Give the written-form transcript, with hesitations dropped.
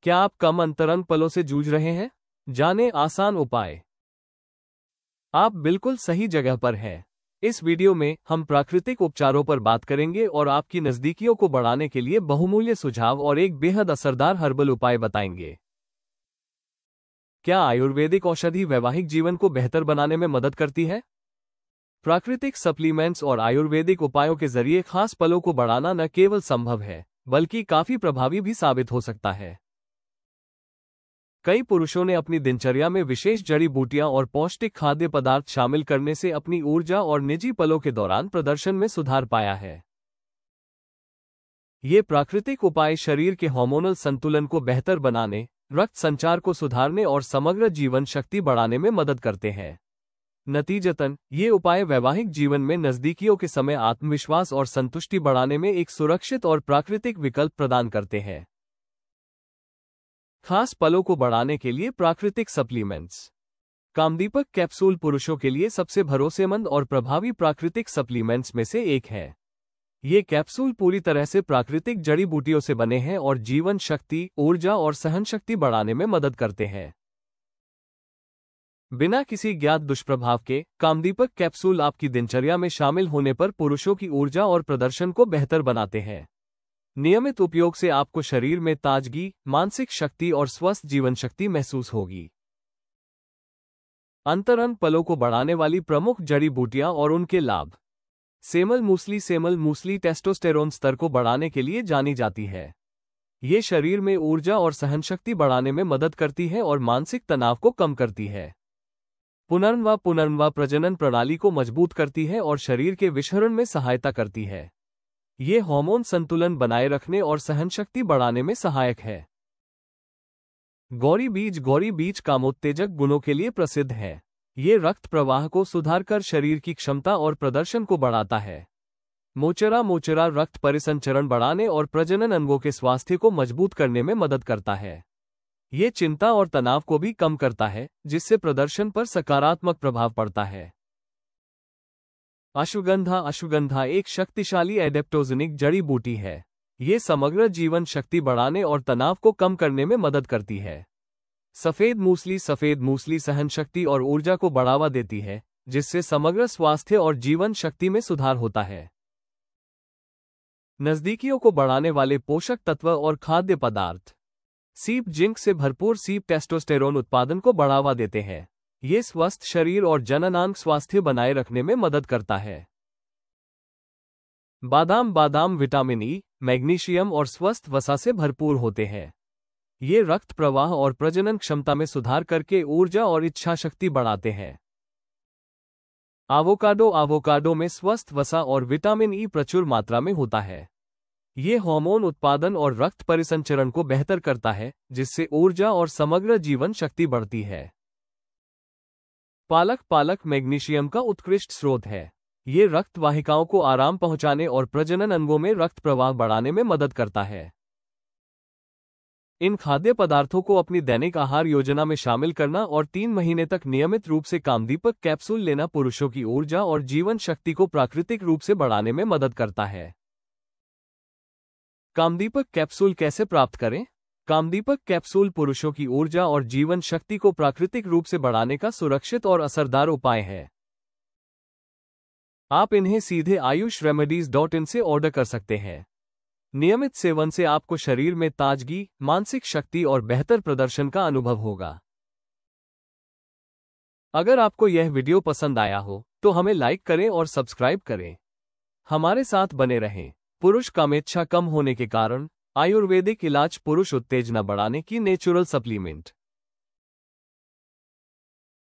क्या आप कम अंतरंग पलों से जूझ रहे हैं? जानें आसान उपाय। आप बिल्कुल सही जगह पर हैं। इस वीडियो में हम प्राकृतिक उपचारों पर बात करेंगे और आपकी नज़दीकियों को बढ़ाने के लिए बहुमूल्य सुझाव और एक बेहद असरदार हर्बल उपाय बताएंगे। क्या आयुर्वेदिक औषधि वैवाहिक जीवन को बेहतर बनाने में मदद करती है? प्राकृतिक सप्लीमेंट्स और आयुर्वेदिक उपायों के जरिए खास पलों को बढ़ाना न केवल संभव है, बल्कि काफी प्रभावी भी साबित हो सकता है। कई पुरुषों ने अपनी दिनचर्या में विशेष जड़ी बूटियां और पौष्टिक खाद्य पदार्थ शामिल करने से अपनी ऊर्जा और निजी पलों के दौरान प्रदर्शन में सुधार पाया है। ये प्राकृतिक उपाय शरीर के हार्मोनल संतुलन को बेहतर बनाने, रक्त संचार को सुधारने और समग्र जीवन शक्ति बढ़ाने में मदद करते हैं। नतीजतन, ये उपाय वैवाहिक जीवन में नज़दीकियों के समय आत्मविश्वास और संतुष्टि बढ़ाने में एक सुरक्षित और प्राकृतिक विकल्प प्रदान करते हैं। खास पलों को बढ़ाने के लिए प्राकृतिक सप्लीमेंट्स। कामदीपक कैप्सूल पुरुषों के लिए सबसे भरोसेमंद और प्रभावी प्राकृतिक सप्लीमेंट्स में से एक है। ये कैप्सूल पूरी तरह से प्राकृतिक जड़ी बूटियों से बने हैं और जीवन शक्ति, ऊर्जा और सहनशक्ति बढ़ाने में मदद करते हैं। बिना किसी ज्ञात दुष्प्रभाव के, कामदीपक कैप्सूल आपकी दिनचर्या में शामिल होने पर पुरुषों की ऊर्जा और प्रदर्शन को बेहतर बनाते हैं। नियमित उपयोग से आपको शरीर में ताजगी, मानसिक शक्ति और स्वस्थ जीवन शक्ति महसूस होगी। अंतरंग पलों को बढ़ाने वाली प्रमुख जड़ी बूटियां और उनके लाभ। सेमल मूसली टेस्टोस्टेरोन स्तर को बढ़ाने के लिए जानी जाती है। ये शरीर में ऊर्जा और सहनशक्ति बढ़ाने में मदद करती है और मानसिक तनाव को कम करती है। पुनर्नवा प्रजनन प्रणाली को मजबूत करती है और शरीर के विषहरण में सहायता करती है। ये हार्मोन संतुलन बनाए रखने और सहनशक्ति बढ़ाने में सहायक है। गौरी बीज कामोत्तेजक गुणों के लिए प्रसिद्ध है। ये रक्त प्रवाह को सुधारकर शरीर की क्षमता और प्रदर्शन को बढ़ाता है। मोचरा रक्त परिसंचरण बढ़ाने और प्रजनन अंगों के स्वास्थ्य को मजबूत करने में मदद करता है। ये चिंता और तनाव को भी कम करता है, जिससे प्रदर्शन पर सकारात्मक प्रभाव पड़ता है। अश्वगंधा एक शक्तिशाली एडेप्टोजेनिक जड़ी बूटी है। ये समग्र जीवन शक्ति बढ़ाने और तनाव को कम करने में मदद करती है। सफेद मूसली सहनशक्ति और ऊर्जा को बढ़ावा देती है, जिससे समग्र स्वास्थ्य और जीवन शक्ति में सुधार होता है। नज़दीकियों को बढ़ाने वाले पोषक तत्व और खाद्य पदार्थ। सीप जिंक से भरपूर सीप टेस्टोस्टेरोन उत्पादन को बढ़ावा देते हैं। ये स्वस्थ शरीर और जननांग स्वास्थ्य बनाए रखने में मदद करता है। बादाम विटामिन ई, मैग्नीशियम और स्वस्थ वसा से भरपूर होते हैं। ये रक्त प्रवाह और प्रजनन क्षमता में सुधार करके ऊर्जा और इच्छा शक्ति बढ़ाते हैं। आवोकाडो में स्वस्थ वसा और विटामिन ई प्रचुर मात्रा में होता है। ये हार्मोन उत्पादन और रक्त परिसंचरण को बेहतर करता है, जिससे ऊर्जा और समग्र जीवन शक्ति बढ़ती है। पालक मैग्नीशियम का उत्कृष्ट स्रोत है। ये रक्त वाहिकाओं को आराम पहुंचाने और प्रजनन अंगों में रक्त प्रवाह बढ़ाने में मदद करता है। इन खाद्य पदार्थों को अपनी दैनिक आहार योजना में शामिल करना और 3 महीने तक नियमित रूप से कामदीपक कैप्सूल लेना पुरुषों की ऊर्जा और जीवन शक्ति को प्राकृतिक रूप से बढ़ाने में मदद करता है। कामदीपक कैप्सूल कैसे प्राप्त करें? कामदीपक कैप्सूल पुरुषों की ऊर्जा और जीवन शक्ति को प्राकृतिक रूप से बढ़ाने का सुरक्षित और असरदार उपाय है। आप इन्हें सीधे ayushremedies.in से ऑर्डर कर सकते हैं। नियमित सेवन से आपको शरीर में ताजगी, मानसिक शक्ति और बेहतर प्रदर्शन का अनुभव होगा। अगर आपको यह वीडियो पसंद आया हो, तो हमें लाइक करें और सब्सक्राइब करें। हमारे साथ बने रहें। पुरुष कामेच्छा कम होने के कारण आयुर्वेदिक इलाज पुरुष उत्तेजना बढ़ाने की नेचुरल सप्लीमेंट।